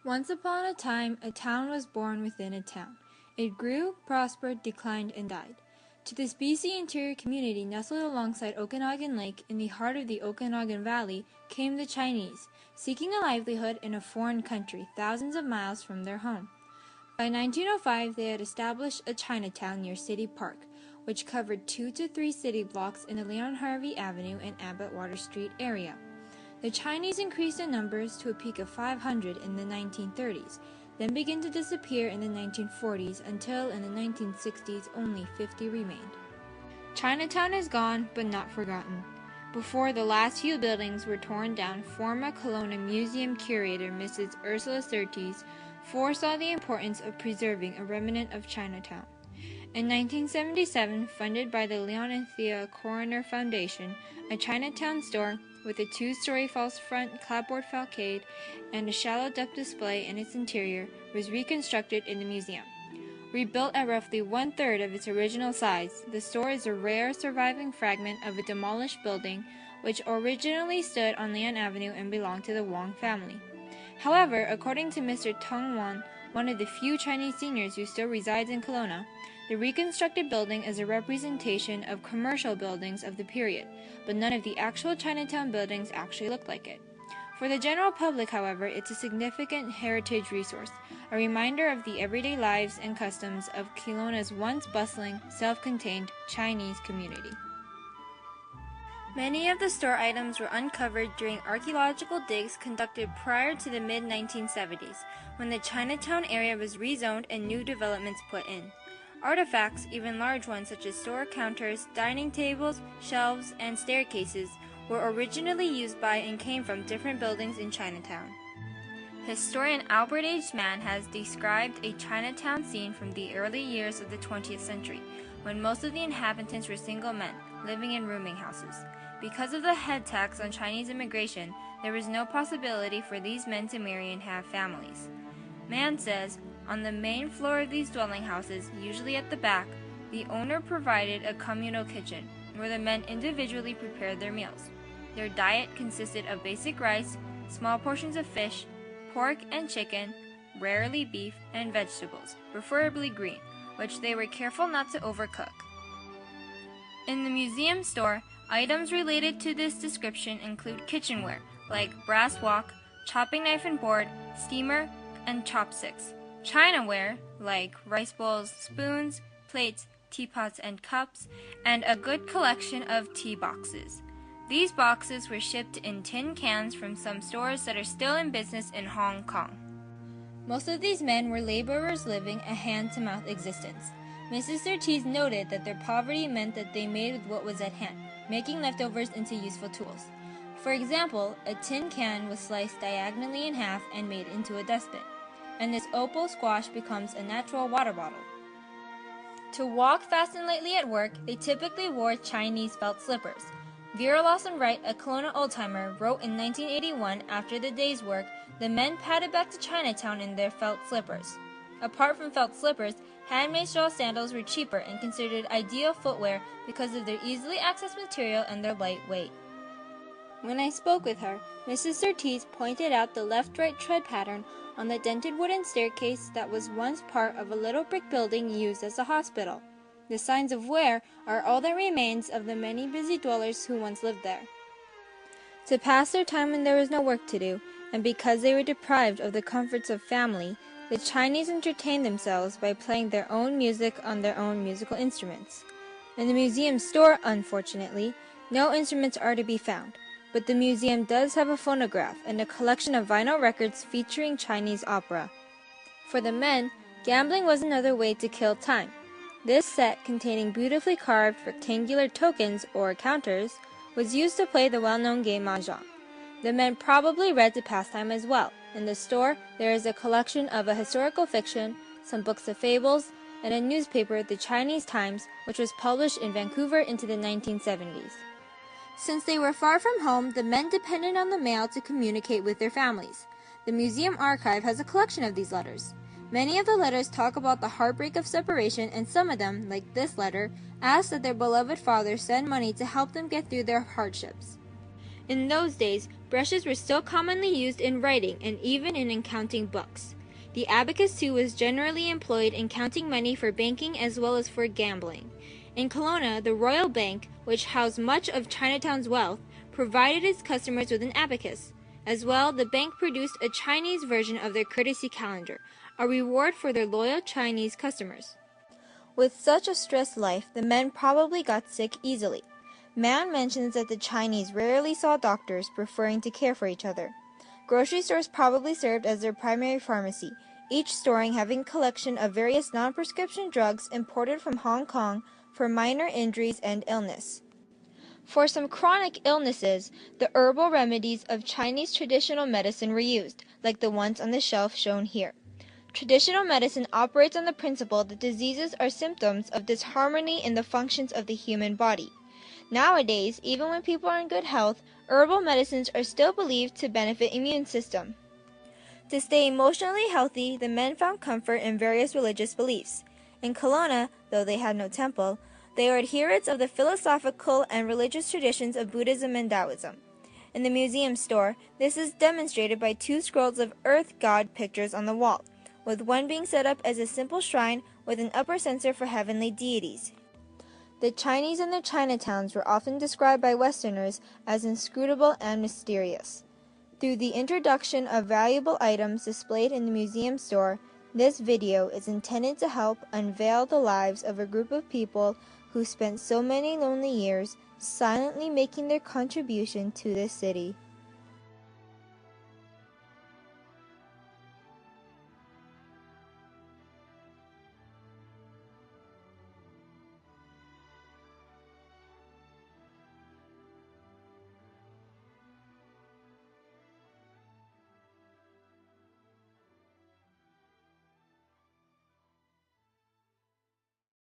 Once upon a time, a town was born within a town. It grew, prospered, declined, and died. To this BC interior community nestled alongside Okanagan Lake in the heart of the Okanagan Valley came the Chinese, seeking a livelihood in a foreign country thousands of miles from their home. By 1905, they had established a Chinatown near City Park, which covered 2 to 3 city blocks in the Leon Harvey Avenue and Abbott Water Street area. The Chinese increased in numbers to a peak of 500 in the 1930s, then began to disappear in the 1940s until in the 1960s only 50 remained. Chinatown is gone but not forgotten. Before the last few buildings were torn down, former Kelowna Museum curator Mrs. Ursula Surtees foresaw the importance of preserving a remnant of Chinatown. In 1977, funded by the Leon and Thea Coroner Foundation, a Chinatown store with a 2-story false front clapboard facade and a shallow depth display in its interior was reconstructed in the museum. Rebuilt at roughly 1/3 of its original size, the store is a rare surviving fragment of a demolished building which originally stood on Leon Avenue and belonged to the Wong family. However, according to Mr. Tong Wan, one of the few Chinese seniors who still resides in Kelowna, the reconstructed building is a representation of commercial buildings of the period, but none of the actual Chinatown buildings actually look like it. For the general public, however, it's a significant heritage resource, a reminder of the everyday lives and customs of Kelowna's once bustling, self-contained Chinese community. Many of the store items were uncovered during archaeological digs conducted prior to the mid-1970s, when the Chinatown area was rezoned and new developments put in. Artifacts, even large ones such as store counters, dining tables, shelves, and staircases, were originally used by and came from different buildings in Chinatown. Historian Albert H. Mann has described a Chinatown scene from the early years of the 20th century, when most of the inhabitants were single men, living in rooming houses. Because of the head tax on Chinese immigration, there was no possibility for these men to marry and have families. Mann says, on the main floor of these dwelling houses, usually at the back, the owner provided a communal kitchen, where the men individually prepared their meals. Their diet consisted of basic rice, small portions of fish, pork and chicken, rarely beef, and vegetables, preferably green, which they were careful not to overcook. In the museum store, items related to this description include kitchenware, like brass wok, chopping knife and board, steamer, and chopsticks. Chinaware, like rice bowls, spoons, plates, teapots, and cups, and a good collection of tea boxes. These boxes were shipped in tin cans from some stores that are still in business in Hong Kong. Most of these men were laborers living a hand-to-mouth existence. Mrs. Surtees noted that their poverty meant that they made with what was at hand, making leftovers into useful tools. For example, a tin can was sliced diagonally in half and made into a dustbin, and this opal squash becomes a natural water bottle. To walk fast and lightly at work, they typically wore Chinese felt slippers. Vera Lawson Wright, a Kelowna old-timer, wrote in 1981, after the day's work, the men padded back to Chinatown in their felt slippers. Apart from felt slippers, handmade straw sandals were cheaper and considered ideal footwear because of their easily accessed material and their light weight. When I spoke with her, Mrs. Surtees pointed out the left-right tread pattern on the dented wooden staircase that was once part of a little brick building used as a hospital. The signs of wear are all that remains of the many busy dwellers who once lived there. To pass their time when there was no work to do, and because they were deprived of the comforts of family, the Chinese entertained themselves by playing their own music on their own musical instruments. In the museum store, unfortunately, no instruments are to be found, but the museum does have a phonograph and a collection of vinyl records featuring Chinese opera. For the men, gambling was another way to kill time. This set, containing beautifully carved rectangular tokens or counters, was used to play the well-known game mahjong. The men probably read to pass time as well. In the store, there is a collection of a historical fiction, some books of fables, and a newspaper, the Chinese Times, which was published in Vancouver into the 1970s. Since they were far from home, the men depended on the mail to communicate with their families. The museum archive has a collection of these letters. Many of the letters talk about the heartbreak of separation, and some of them, like this letter, ask that their beloved father send money to help them get through their hardships. In those days, brushes were still commonly used in writing and even in counting books. The abacus too was generally employed in counting money for banking as well as for gambling. In Kelowna, the Royal Bank, which housed much of Chinatown's wealth, provided its customers with an abacus. As well, the bank produced a Chinese version of their courtesy calendar, a reward for their loyal Chinese customers. With such a stressed life, the men probably got sick easily. Mann mentions that the Chinese rarely saw doctors, preferring to care for each other. Grocery stores probably served as their primary pharmacy, each storing having a collection of various non-prescription drugs imported from Hong Kong for minor injuries and illness. For some chronic illnesses, the herbal remedies of Chinese traditional medicine were used, like the ones on the shelf shown here. Traditional medicine operates on the principle that diseases are symptoms of disharmony in the functions of the human body. Nowadays, even when people are in good health, herbal medicines are still believed to benefit the immune system. To stay emotionally healthy, the men found comfort in various religious beliefs. In Kelowna, though they had no temple, they were adherents of the philosophical and religious traditions of Buddhism and Taoism. In the museum store, this is demonstrated by 2 scrolls of earth god pictures on the wall, with one being set up as a simple shrine with an upper censer for heavenly deities. The Chinese and their Chinatowns were often described by Westerners as inscrutable and mysterious. Through the introduction of valuable items displayed in the museum store, this video is intended to help unveil the lives of a group of people who spent so many lonely years silently making their contribution to this city.